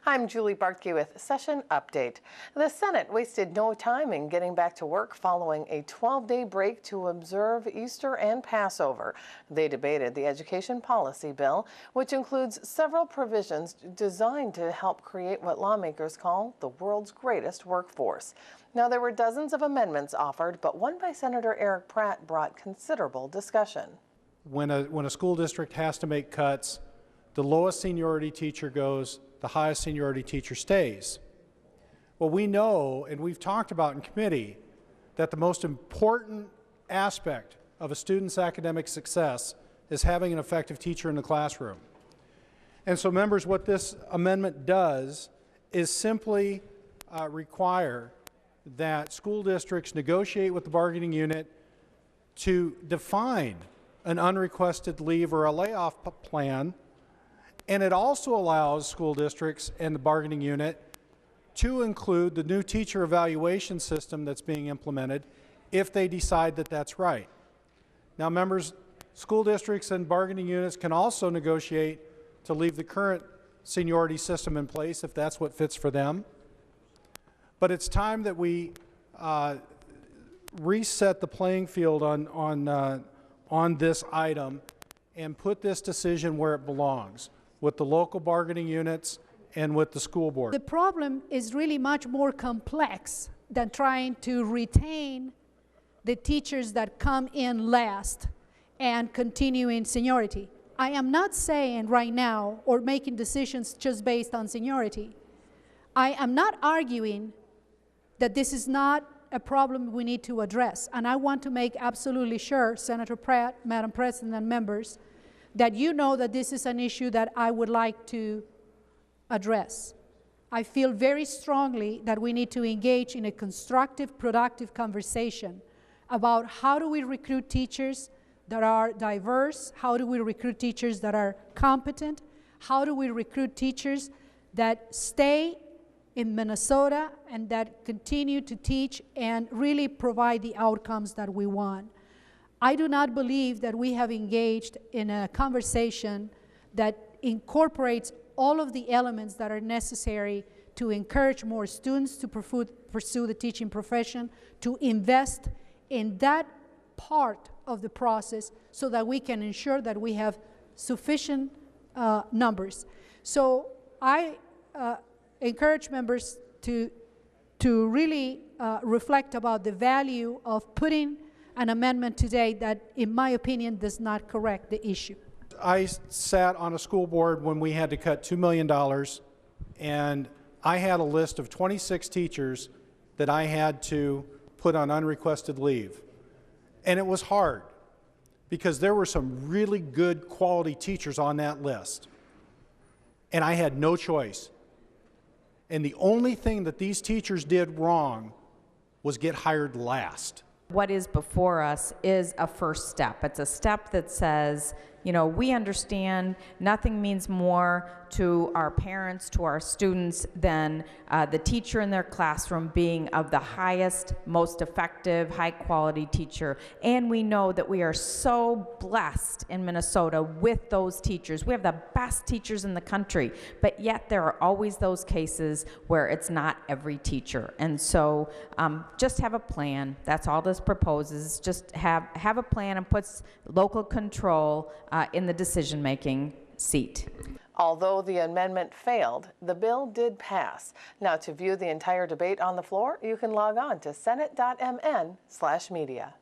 I'm Julie Bartke with Session Update. The Senate wasted no time in getting back to work following a 12-day break to observe Easter and Passover. They debated the education policy bill, which includes several provisions designed to help create what lawmakers call the world's greatest workforce. Now, there were dozens of amendments offered, but one by Senator Eric Pratt brought considerable discussion. When a school district has to make cuts, the lowest seniority teacher goes, the highest seniority teacher stays. Well, we know, and we've talked about in committee, that the most important aspect of a student's academic success is having an effective teacher in the classroom. And so, members, what this amendment does is simply require that school districts negotiate with the bargaining unit to define an unrequested leave or a layoff plan. And it also allows school districts and the bargaining unit to include the new teacher evaluation system that's being implemented if they decide that that's right. Now, members, school districts and bargaining units can also negotiate to leave the current seniority system in place if that's what fits for them. But it's time that we reset the playing field on this item and put this decision where it belongs, with the local bargaining units and with the school board. The problem is really much more complex than trying to retain the teachers that come in last and continue in seniority. I am not saying right now or making decisions just based on seniority. I am not arguing that this is not a problem we need to address, and I want to make absolutely sure, Senator Pratt, Madam President, and members, that you know that this is an issue that I would like to address. I feel very strongly that we need to engage in a constructive, productive conversation about how do we recruit teachers that are diverse, how do we recruit teachers that are competent, how do we recruit teachers that stay in Minnesota and that continue to teach and really provide the outcomes that we want. I do not believe that we have engaged in a conversation that incorporates all of the elements that are necessary to encourage more students to pursue the teaching profession, to invest in that part of the process so that we can ensure that we have sufficient numbers. So I encourage members to really reflect about the value of putting an amendment today that, in my opinion, does not correct the issue. I sat on a school board when we had to cut $2 million, and I had a list of 26 teachers that I had to put on unrequested leave. And it was hard because there were some really good quality teachers on that list. And I had no choice. And the only thing that these teachers did wrong was get hired last. What is before us is a first step. It's a step that says, you know, we understand nothing means more to our parents, to our students, than the teacher in their classroom being of the highest, most effective, high-quality teacher. And we know that we are so blessed in Minnesota with those teachers. We have the best teachers in the country, but yet there are always those cases where it's not every teacher. And so just have a plan. That's all this proposes. Just have a plan and puts local control in the decision-making seat. Although the amendment failed, the bill did pass. Now, to view the entire debate on the floor, you can log on to senate.mn/media.